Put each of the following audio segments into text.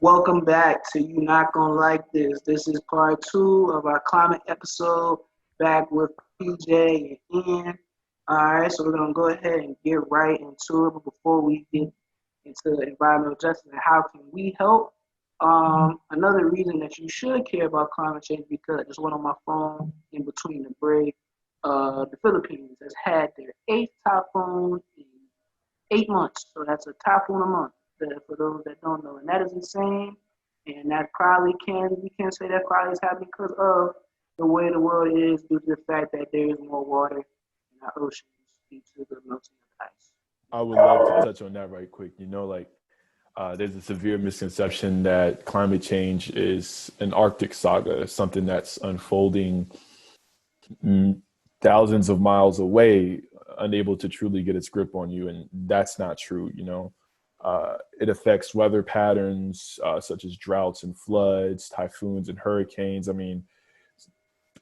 Welcome back to You Not Gonna Like This. This is part two of our climate episode, back with PJ and Ian. All right, so we're gonna go ahead and get right into it. But before we get into environmental justice and how can we help, another reason that you should care about climate change, because I just went on my phone in between the break. The Philippines has had their eighth typhoon in 8 months, so that's a typhoon a month. For those that don't know, and that is insane. And that probably we can say that probably is happening because of the way the world is, due to the fact that there is more water in our oceans due to the melting of the ice. I would love to touch on that right quick. There's a severe misconception that climate change is an Arctic saga, something that's unfolding thousands of miles away, unable to truly get its grip on you. And that's not true, It affects weather patterns such as droughts and floods, typhoons and hurricanes.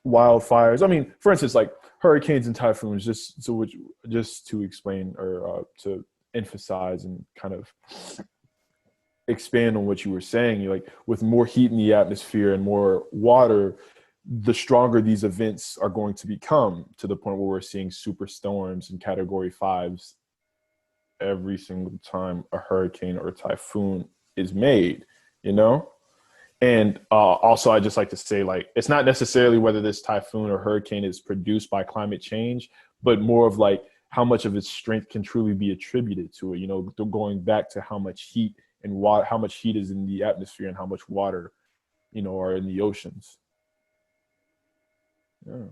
Wildfires. For instance, like hurricanes and typhoons, just to explain or to emphasize and kind of expand on what you were saying, like with more heat in the atmosphere and more water, the stronger these events are going to become, to the point where we're seeing superstorms and category 5s every single time a hurricane or a typhoon is made, And also, I just like to say, like, it's not necessarily whether this typhoon or hurricane is produced by climate change, but more of like how much of its strength can truly be attributed to it, going back to how much heat and water, how much heat is in the atmosphere and how much water, are in the oceans. Yeah.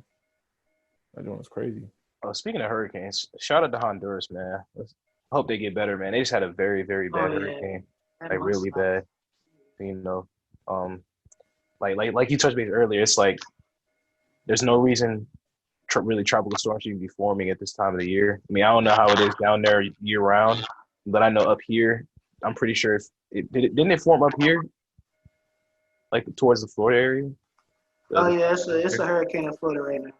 That joint was crazy. Oh, speaking of hurricanes, shout out to Honduras, man. I hope they get better, man. They just had a very, very bad hurricane, like really bad. Like you touched base earlier, it's like there's no reason really tropical storms should be forming at this time of the year. I don't know how it is down there year round, but I know up here, I'm pretty sure didn't it form up here, like towards the Florida area. Oh yeah, it's a hurricane in Florida right now.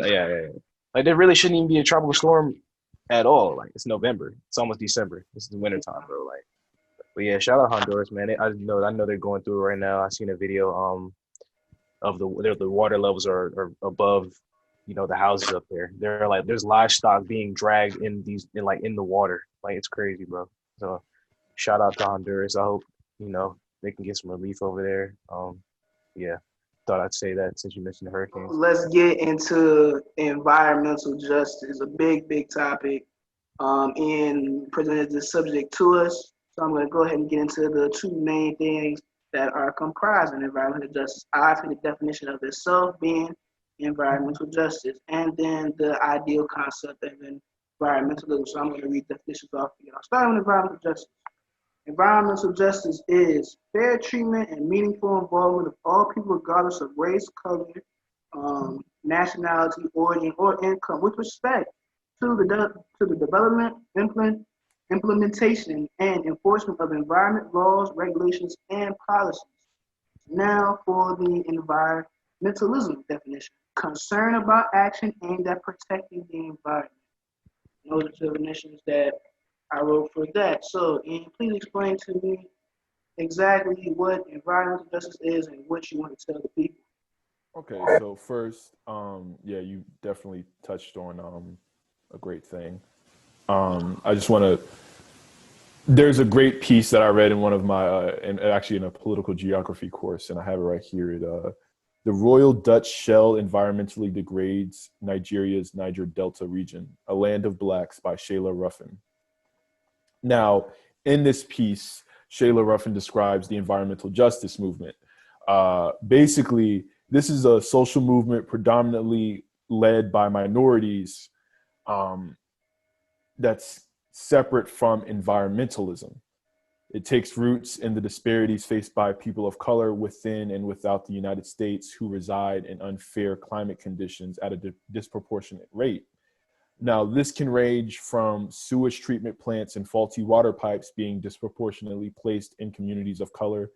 Yeah. Like there really shouldn't even be a tropical storm at all. Like it's November, it's almost December. This is the winter time, bro. But yeah, shout out Honduras, man. I know they're going through it right now. I seen a video of the water levels are above, the houses up there. They're like there's livestock being dragged in the water. Like it's crazy, bro. So shout out to Honduras. I hope they can get some relief over there. Yeah. Thought I'd say that since you mentioned the hurricanes. Let's get into environmental justice, a big topic. Ian presented this subject to us, so I'm going to go ahead and get into the two main things that are comprising environmental justice. I think the definition of itself being environmental justice, and then the ideal concept of environmentalism. So I'm going to read definitions off again. I'll start with environmental justice. Environmental justice is fair treatment and meaningful involvement of all people regardless of race, color, nationality, origin, or income with respect to the development, implementation, and enforcement of environment laws, regulations, and policies. Now for the environmentalism definition. Concern about action aimed at protecting the environment. Those are definitions that I wrote for that. So, Ian, please explain to me exactly what environmental justice is and what you want to tell the people. Okay, so first, you definitely touched on a great thing. I just want to. There's a great piece that I read in one of my, actually in a political geography course, and I have it right here. The Royal Dutch Shell environmentally degrades Nigeria's Niger Delta region, a land of blacks, by Shayla Ruffin. Now, in this piece, Shayla Ruffin describes the environmental justice movement. Basically, this is a social movement predominantly led by minorities that's separate from environmentalism. It takes roots in the disparities faced by people of color within and without the United States who reside in unfair climate conditions at a disproportionate rate. Now, this can range from sewage treatment plants and faulty water pipes being disproportionately placed in communities of color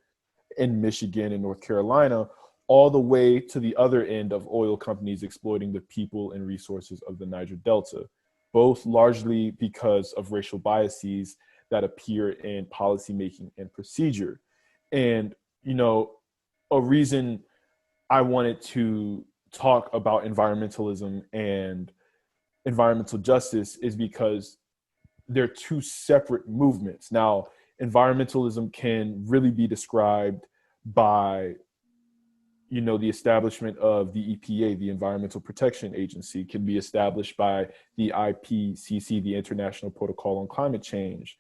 in Michigan and North Carolina, all the way to the other end of oil companies exploiting the people and resources of the Niger Delta, both largely because of racial biases that appear in policymaking and procedure. And, you know, a reason I wanted to talk about environmentalism and environmental justice is because they're two separate movements. Now, environmentalism can really be described by, you know, the establishment of the EPA, the Environmental Protection Agency, can be established by the IPCC, the International Protocol on Climate Change.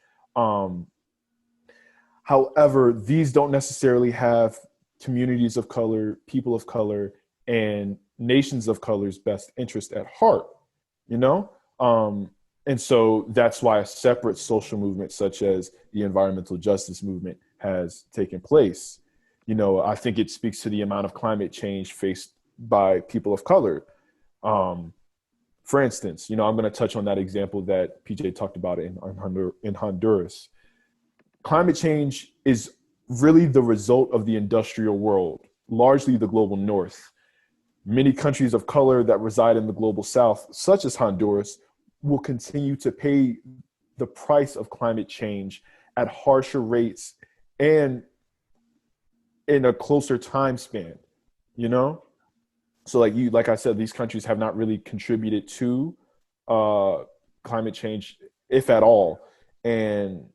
However, these don't necessarily have communities of color, people of color, and nations of color's best interest at heart, you know? And so that's why a separate social movement such as the environmental justice movement has taken place. You know, I think it speaks to the amount of climate change faced by people of color. For instance, you know, I'm going to touch on that example that PJ talked about in Honduras. Climate change is really the result of the industrial world, largely the global north. Many countries of color that reside in the global south, such as Honduras, will continue to pay the price of climate change at harsher rates and in a closer time span, you know? So like I said, these countries have not really contributed to climate change, if at all. And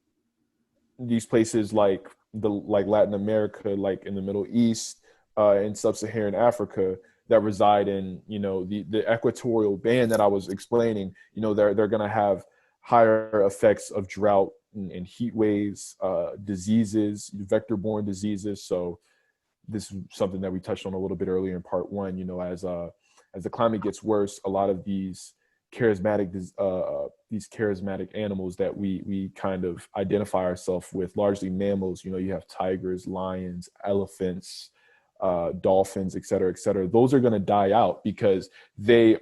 these places like Latin America, like in the Middle East, and sub-Saharan Africa that reside in, you know, the equatorial band that I was explaining, you know, they're going to have higher effects of drought and heat waves, diseases, vector-borne diseases. So this is something that we touched on a little bit earlier in part one. You know, as the climate gets worse, a lot of these charismatic animals that we kind of identify ourselves with, largely mammals. You know, you have tigers, lions, elephants, dolphins, et cetera, et cetera. Those are going to die out because they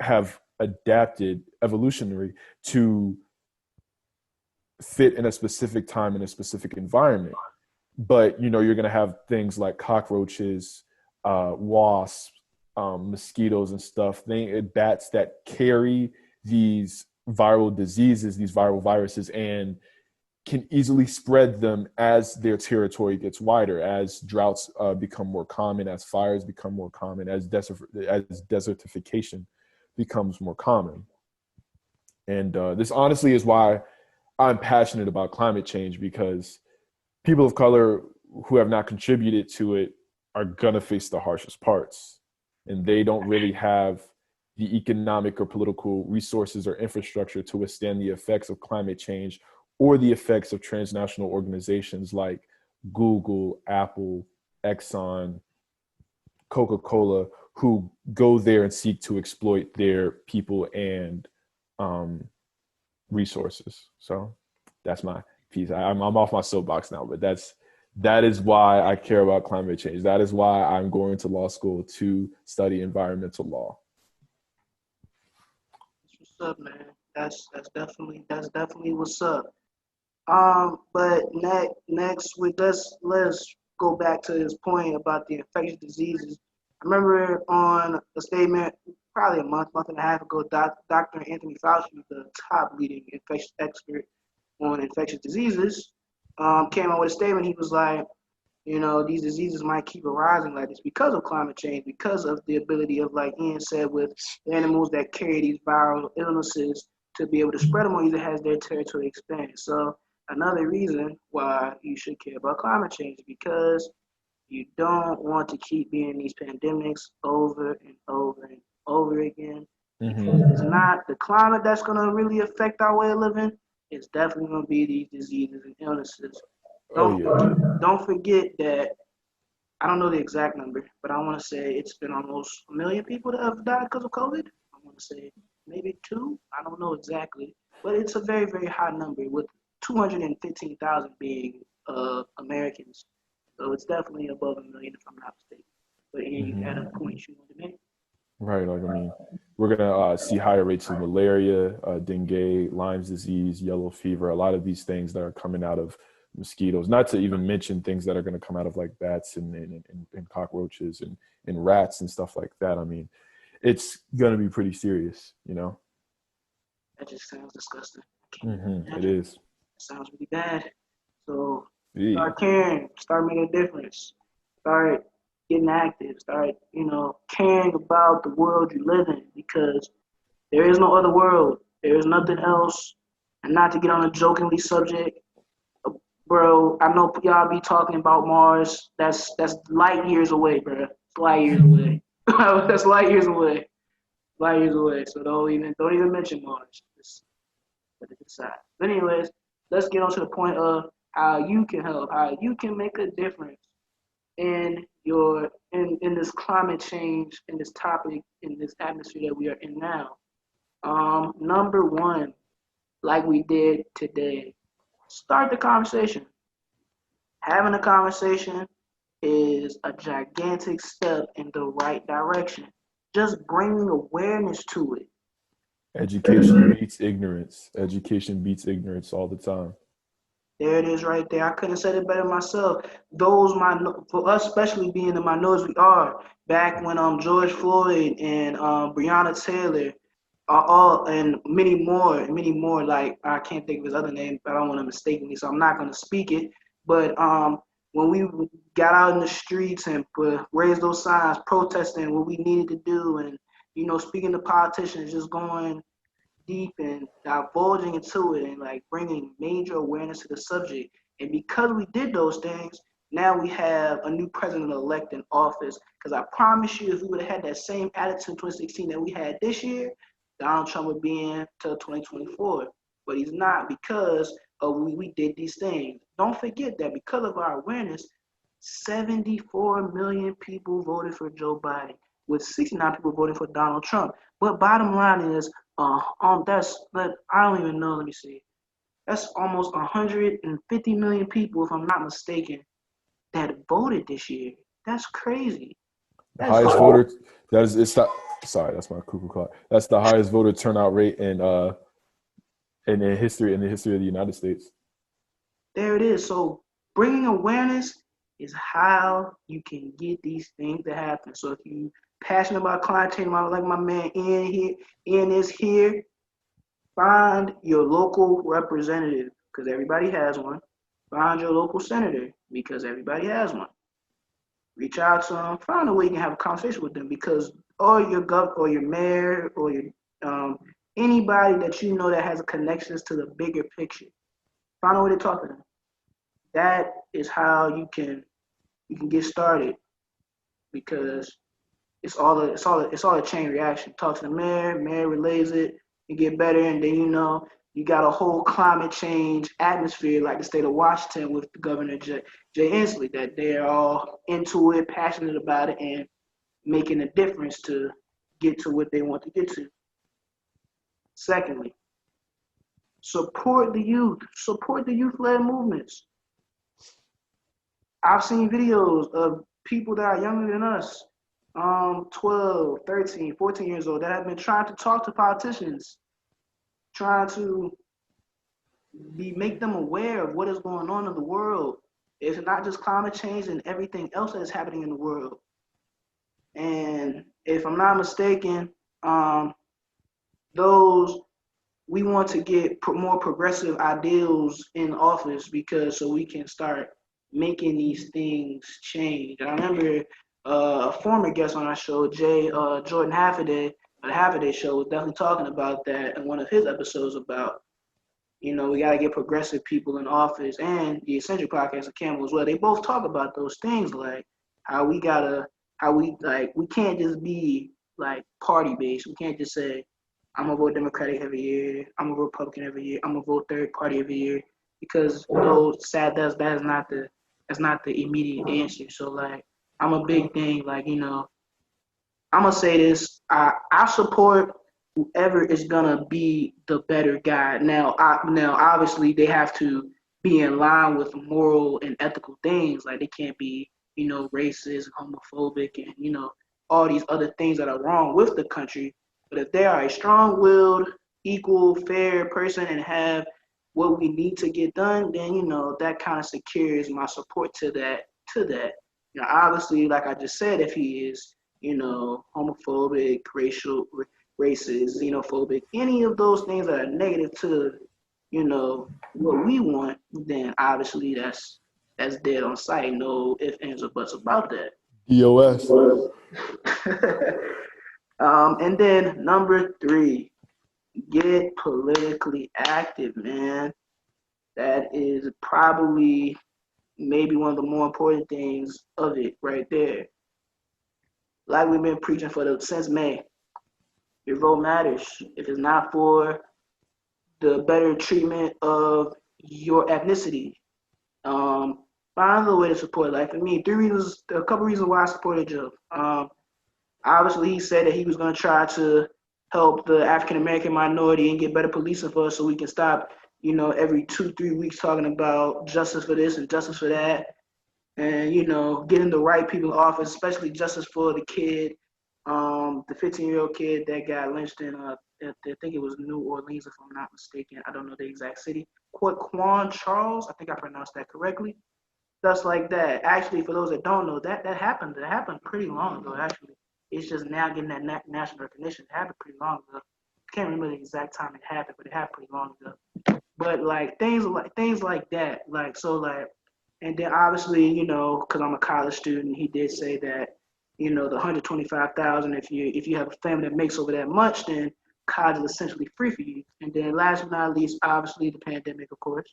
have adapted evolutionary to fit in a specific time in a specific environment. But, you know, you're going to have things like cockroaches, wasps, mosquitoes and stuff, bats that carry these viral diseases, these viral viruses, and can easily spread them as their territory gets wider, as droughts become more common, as fires become more common, as desertification becomes more common. And this honestly is why I'm passionate about climate change, because people of color who have not contributed to it are gonna face the harshest parts. And they don't really have the economic or political resources or infrastructure to withstand the effects of climate change or the effects of transnational organizations like Google, Apple, Exxon, Coca-Cola, who go there and seek to exploit their people and resources. So that's my piece. I'm off my soapbox now, but that is why I care about climate change. That is why I'm going to law school to study environmental law. What's up, man? That's definitely what's up. But next let's go back to this point about the infectious diseases. I remember on a statement probably a month and a half ago, Dr. Anthony Fauci, the top leading infectious expert on infectious diseases, came out with a statement. He was like, you know, these diseases might keep arising like this because of climate change, because of the ability of, like Ian said, with animals that carry these viral illnesses to be able to spread them on either has their territory expanded. So another reason why you should care about climate change is because you don't want to keep being these pandemics over and over and over again. Mm-hmm. It's not the climate that's going to really affect our way of living. It's definitely going to be these diseases and illnesses. Don't forget that, I don't know the exact number, but I want to say it's been almost 1 million people that have died because of COVID. I want to say maybe 2. I don't know exactly, but it's a very, very high number, with 215,000 being Americans. So it's definitely above 1 million, if I'm not mistaken. But Ian, you had a point you wanted to make? Right. Like, I mean, we're going to see higher rates of malaria, dengue, Lyme's disease, yellow fever, a lot of these things that are coming out of mosquitoes, not to even mention things that are going to come out of like bats and cockroaches and rats and stuff like that. I mean, it's going to be pretty serious, you know? That just sounds disgusting. It is. It sounds really bad. So Yeah. Start caring. Start making a difference. Start getting active. Start, caring about the world you live in because there is no other world. There is nothing else. And not to get on a jokingly subject, bro. I know y'all be talking about Mars. That's light years away, bro. It's light years away. That's light years away. Light years away. So don't even mention Mars. Just put it aside. But anyways, let's get on to the point of how you can help, how you can make a difference in this climate change, in this topic, in this atmosphere that we are in now. Number one, like we did today, start the conversation. Having a conversation is a gigantic step in the right direction. Just bringing awareness to it. Education beats ignorance. Education beats ignorance all the time. There it is right there. I couldn't have said it better myself. For us, especially being the minorities we are, back when George Floyd and Breonna Taylor and many more, like I can't think of his other name, but I don't want to mistake me, so I'm not going to speak it. But when we got out in the streets and raised those signs, protesting what we needed to do, and speaking to politicians, just going deep and divulging into it and like bringing major awareness to the subject. And because we did those things, now we have a new president-elect in office. Because I promise you, if we would have had that same attitude in 2016 that we had this year, Donald Trump would be in till 2024. But he's not because we did these things. Don't forget that because of our awareness, 74 million people voted for Joe Biden, with 69 people voting for Donald Trump. But bottom line is, I don't even know. Let me see. That's almost 150 million people, if I'm not mistaken, that voted this year. That's crazy. The highest voter. Sorry, that's my cuckoo clock. That's the highest voter turnout rate in the history of the United States. There it is. So bringing awareness is how you can get these things to happen. So if you passionate about climate change, like my man Ian is here, find your local representative because everybody has one. Find your local senator because everybody has one. Reach out to them. Find a way you can have a conversation with them because or your mayor or your anybody that you know that has connections to the bigger picture. Find a way to talk to them. That is how you can get started because it's all a chain reaction. Talk to the mayor relays it, you get better, and then you got a whole climate change atmosphere like the state of Washington with the Governor Jay Inslee, that they're all into it, passionate about it, and making a difference to get to what they want to get to. Secondly, support the youth. Support the youth-led movements. I've seen videos of people that are younger than us, 12, 13, 14 years old, that have been trying to talk to politicians, trying to make them aware of what is going on in the world. It's not just climate change and everything else that is happening in the world. And if I'm not mistaken, we want to get more progressive ideals in office so we can start making these things change. And I remember a former guest on our show, Jordan Haffaday, the Haffaday Show, was definitely talking about that in one of his episodes about, we got to get progressive people in office, and the Eccentric Podcast of Campbell as well. They both talk about those things, like we can't just be like party based. We can't just say, I'm gonna vote Democratic every year, I'm gonna vote Republican every year, I'm gonna vote third party every year, because that's not the immediate answer. So like, I'm a big thing, like, I'm gonna say this, I support whoever is gonna be the better guy. Now obviously they have to be in line with moral and ethical things. Like they can't be, racist, homophobic, and all these other things that are wrong with the country. But if they are a strong-willed, equal, fair person and have what we need to get done, then that kind of secures my support to that. Obviously, like I just said, if he is homophobic, racist, xenophobic, any of those things that are negative to what we want, then obviously that's That's dead on sight. No ifs, ands, or buts about that. DOS. And then number 3, get politically active, man. That is probably maybe one of the more important things of it right there. Like we've been preaching since May. Your vote matters. If it's not for the better treatment of your ethnicity, find a way to support. Like for me, a couple reasons why I supported Joe. Obviously, he said that he was going to try to help the African American minority and get better policing for us, so we can stop, every 2-3 weeks talking about justice for this and justice for that, and getting the right people in office, especially justice for the kid, the 15-year-old kid that got lynched in, I think it was New Orleans, if I'm not mistaken. I don't know the exact city. Quan Charles, I think I pronounced that correctly. Stuff like that. Actually, for those that don't know, that happened. That happened pretty long ago. Actually, it's just now getting that national recognition. It happened pretty long ago. I can't remember the exact time it happened, but it happened pretty long ago. But like things like that, and then obviously, because I'm a college student, he did say that, the 125,000. If you have a family that makes over that much, then college is essentially free for you. And then last but not least, obviously the pandemic, of course,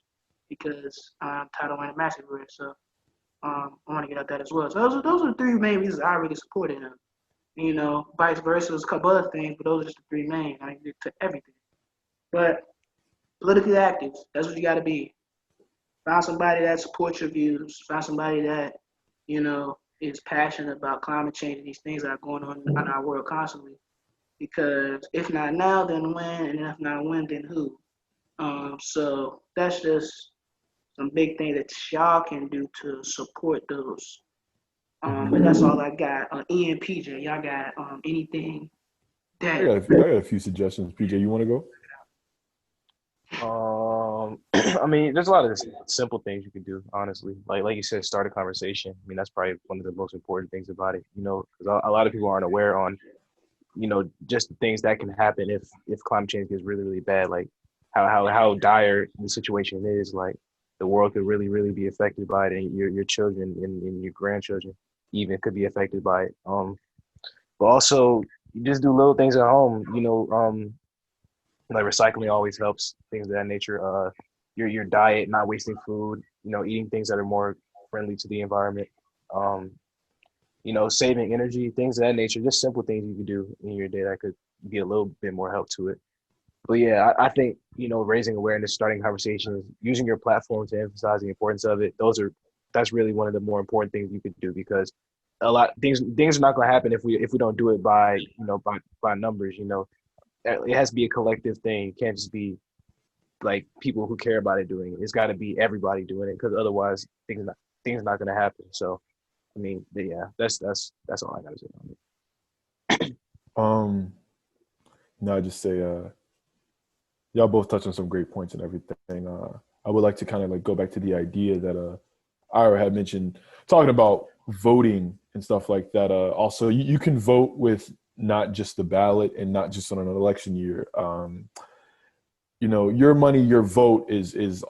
because I'm tired of wearing a mask everywhere. So I want to get at that as well. So those are the 3 main reasons I really supported him. Vice versa, there's a couple other things, but those are just the 3 main. I mean, to everything. But politically active, that's what you got to be. Find somebody that supports your views. Find somebody that, is passionate about climate change and these things that are going on in our world constantly. Because if not now, then when? And if not when, then who? So that's just some big things that y'all can do to support those. But that's all I got. Ian, PJ, y'all got anything that? I got a few suggestions. PJ, you want to go? I mean, there's a lot of simple things you can do, honestly. Like you said, start a conversation. I mean, that's probably one of the most important things about it. Because a lot of people aren't aware on, just the things that can happen if climate change gets really, really bad. Like how dire the situation is. Like the world could really, really be affected by it, and your children and your grandchildren even could be affected by it. But also you just do little things at home. Like recycling always helps, things of that nature. Your diet, not wasting food, eating things that are more friendly to the environment. Saving energy, things of that nature, just simple things you can do in your day that could be a little bit more help to it. But yeah, I think, raising awareness, starting conversations, using your platform to emphasize the importance of it, that's really one of the more important things you could do, because a lot things are not going to happen if we don't do it by numbers. It has to be a collective thing. It can't just be like people who care about it doing it. It's got to be everybody doing it, because otherwise things not going to happen. So I mean, yeah, that's all I got to say on it. No, I just say y'all both touched on some great points and everything. I would like to kind of like go back to the idea that Ira had mentioned, talking about voting and stuff like that. Also, you can vote with not just the ballot and not just on an election year. Your money, your vote is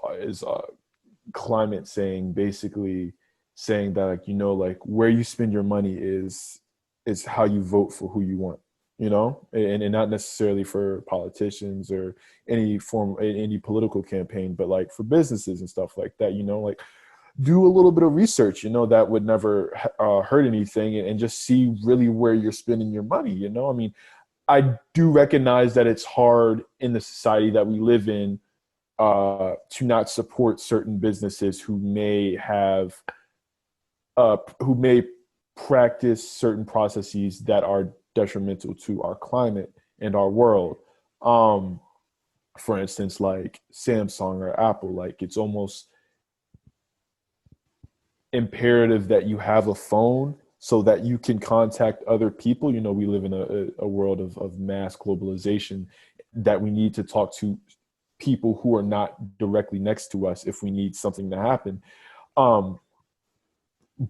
climate saying, basically saying that, like where you spend your money is how you vote for who you want, and not necessarily for politicians or any political campaign, but like for businesses and stuff like that, like do a little bit of research, that would never hurt anything, and just see really where you're spending your money. I mean, I do recognize that it's hard in the society that we live in to not support certain businesses who may practice certain processes that are detrimental to our climate and our world. For instance, like Samsung or Apple, like it's almost imperative that you have a phone so that you can contact other people. We live in a world of mass globalization, that we need to talk to people who are not directly next to us if we need something to happen.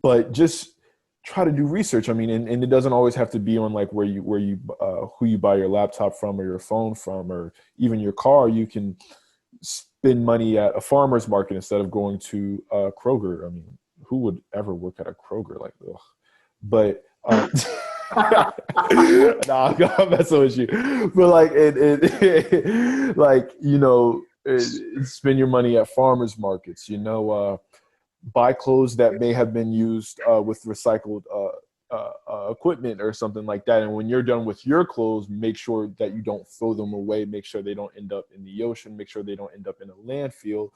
But just try to do research. I mean, and it doesn't always have to be on like who you buy your laptop from or your phone from or even your car. You can spend money at a farmer's market instead of going to Kroger. I mean, who would ever work at a Kroger? Like, ugh. But nah, I'm messing with you. But like, like, you know, spend your money at farmers markets. You know, buy clothes that may have been used with recycled equipment or something like that. And when you're done with your clothes, make sure that you don't throw them away. Make sure they don't end up in the ocean. Make sure they don't end up in a landfill.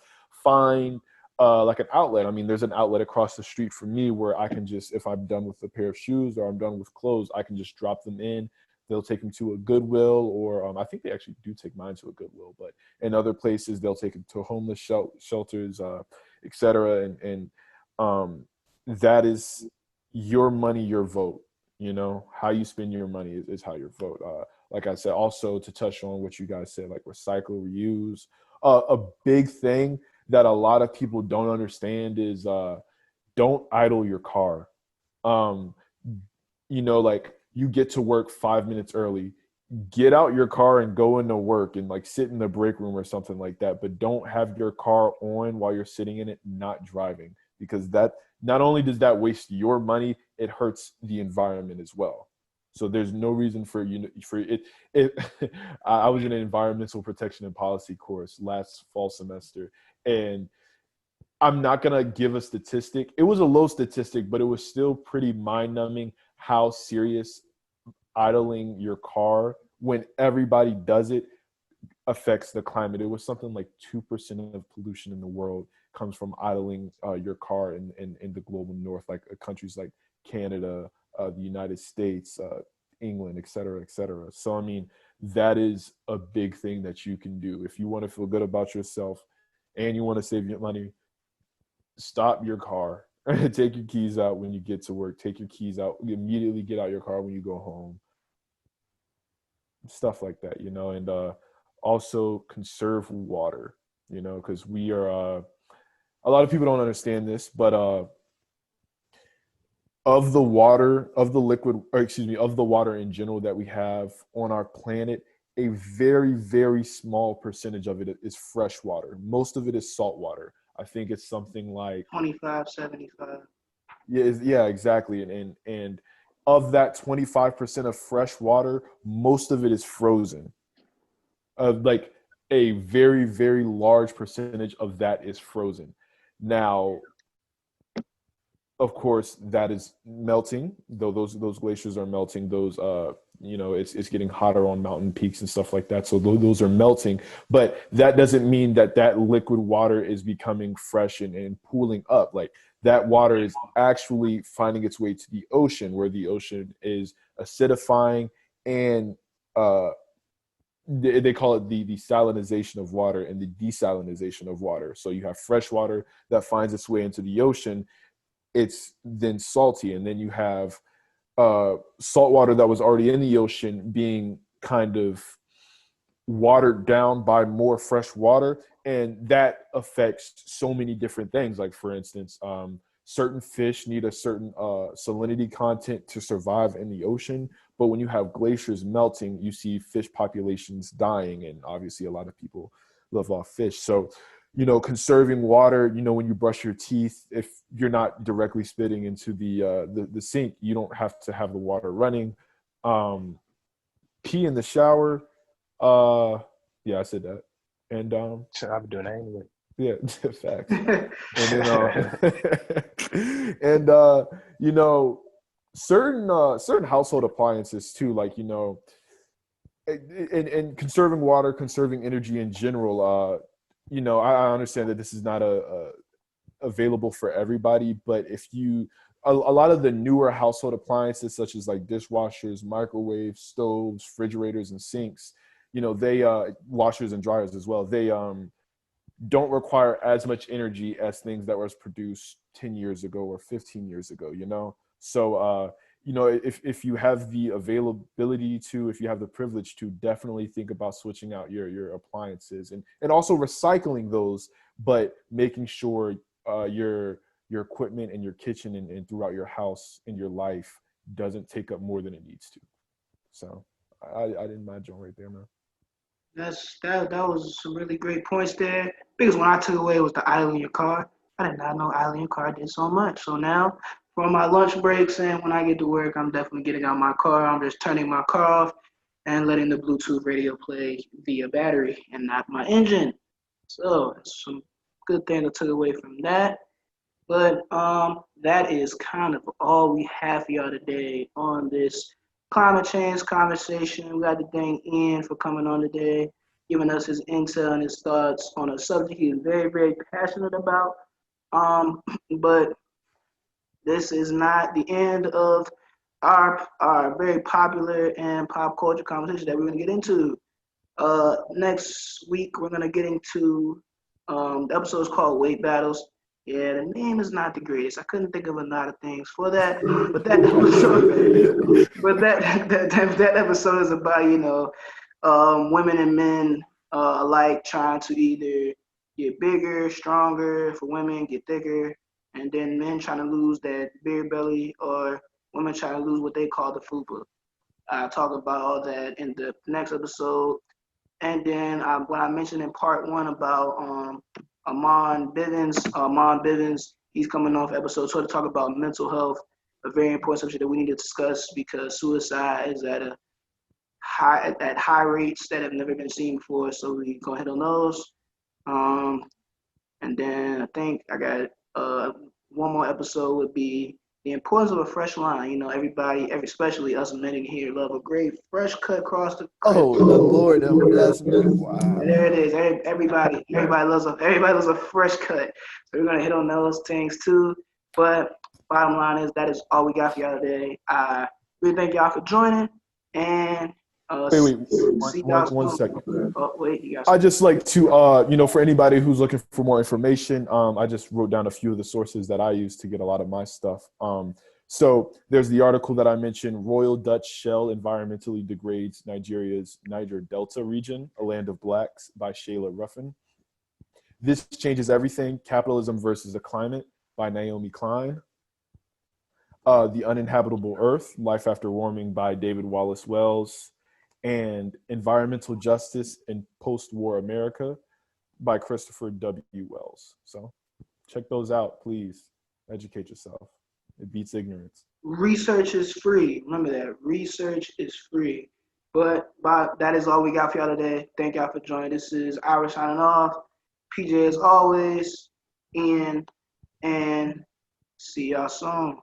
Find like an outlet. I mean, there's an outlet across the street from me where I can just, if I'm done with a pair of shoes or I'm done with clothes, I can just drop them in. They'll take them to a Goodwill, or I think they actually do take mine to a Goodwill, but in other places they'll take them to homeless shelters, etc. And that is your money, your vote. You know, how you spend your money is how you vote. Like I said, also to touch on what you guys said, like recycle, reuse. A big thing that a lot of people don't understand is don't idle your car. You know, like you get to work 5 minutes early, get out your car and go into work and like sit in the break room or something like that. But don't have your car on while you're sitting in it, not driving, because that not only does that waste your money, it hurts the environment as well. So there's no reason for you for it. I was in an environmental protection and policy course last fall semester, and I'm not gonna give a statistic. It was a low statistic, but it was still pretty mind-numbing how serious idling your car when everybody does it affects the climate. It was something like 2% of pollution in the world comes from idling your car in the global north, like countries like Canada, the United States, England, et cetera, et cetera. So, I mean, that is a big thing that you can do. If you want to feel good about yourself and you want to save your money, stop your car. Take your keys out when you get to work. Take your keys out. Immediately get out your car when you go home. Stuff like that, you know, and also conserve water, you know, because we are, a lot of people don't understand this, but of the water, of the liquid, or excuse me, of the water in general that we have on our planet, a very, very small percentage of it is fresh water. Most of it is salt water. I think it's something like 25-75. Yeah, exactly. And of that 25% of fresh water, most of it is frozen. Like a very, very large percentage of that is frozen. Now, of course, that is melting. Though those glaciers are melting. Those you know, it's getting hotter on mountain peaks and stuff like that. So those are melting. But that doesn't mean that that liquid water is becoming fresh and pooling up. Like that water is actually finding its way to the ocean, where the ocean is acidifying and they call it the salinization of water and the desalinization of water. So you have fresh water that finds its way into the ocean. It's then salty, and then you have salt water that was already in the ocean being kind of watered down by more fresh water, and that affects so many different things. Like, for instance, certain fish need a certain salinity content to survive in the ocean, but when you have glaciers melting, you see fish populations dying, and obviously a lot of people live off fish. So, you know, conserving water, you know, when you brush your teeth, if you're not directly spitting into the sink, you don't have to have the water running. Pee in the shower. Yeah, I said that. And I've been doing that anyway. yeah, facts. And then and you know, certain household appliances too, like, you know, and conserving water, conserving energy in general. You know, I understand that this is not a available for everybody, but if you a lot of the newer household appliances, such as like dishwashers, microwaves, stoves, refrigerators, and sinks, you know, they washers and dryers as well, they don't require as much energy as things that was produced 10 years ago or 15 years ago, you know. So you know, if you have the availability to, if you have the privilege to, definitely think about switching out your appliances and also recycling those, but making sure your equipment and your kitchen and throughout your house and your life doesn't take up more than it needs to. So I didn't mind John right there, man. That was some really great points there. Biggest one I took away was the idle in your car. I did not know idle in your car did so much. So now for my lunch breaks and when I get to work, I'm definitely getting out my car. I'm just turning my car off and letting the Bluetooth radio play via battery and not my engine. So that's some good thing I took away from that. But that is kind of all we have for y'all today on this climate change conversation. We got to thank Ian for coming on today, giving us his intel and his thoughts on a subject he is very, very passionate about. Um, but this is not the end of our very popular and pop culture conversation that we're going to get into. Next week, we're going to get into the episode is called Weight Battles. Yeah, the name is not the greatest. I couldn't think of a lot of things for that, but that episode, that episode is about women and men alike trying to either get bigger, stronger. For women, get thicker, and then men trying to lose that beer belly, or women trying to lose what they call the fupa. I'll talk about all that in the next episode. And then what I mentioned in part one about Amon Bivens, he's coming off episode 2 to talk about mental health, a very important subject that we need to discuss because suicide is at high rates that have never been seen before. So we go ahead on those. And then I think I got one more episode would be the importance of a fresh line. Everybody, especially us men in here, love a great fresh cut across the. Oh, the Lord have blessed me. Wow. And there it is. Everybody loves a fresh cut. So we're gonna hit on those things too. But bottom line is that is all we got for y'all today. We thank y'all for joining and. Wait, one second. Oh, wait, you got. I just like to, for anybody who's looking for more information, I just wrote down a few of the sources that I use to get a lot of my stuff. So there's the article that I mentioned, Royal Dutch Shell Environmentally Degrades Nigeria's Niger Delta Region, a Land of Blacks by Shayla Ruffin. This Changes Everything, Capitalism versus the Climate by Naomi Klein. The Uninhabitable Earth, Life After Warming by David Wallace Wells. And Environmental Justice in Post-War America by Christopher W. Wells. So check those out, please. Educate yourself. It beats ignorance. Research is free. Remember that. Research is free. But that is all we got for y'all today. Thank y'all for joining. This is Ira signing off. PJ as always. Ian. And see y'all soon.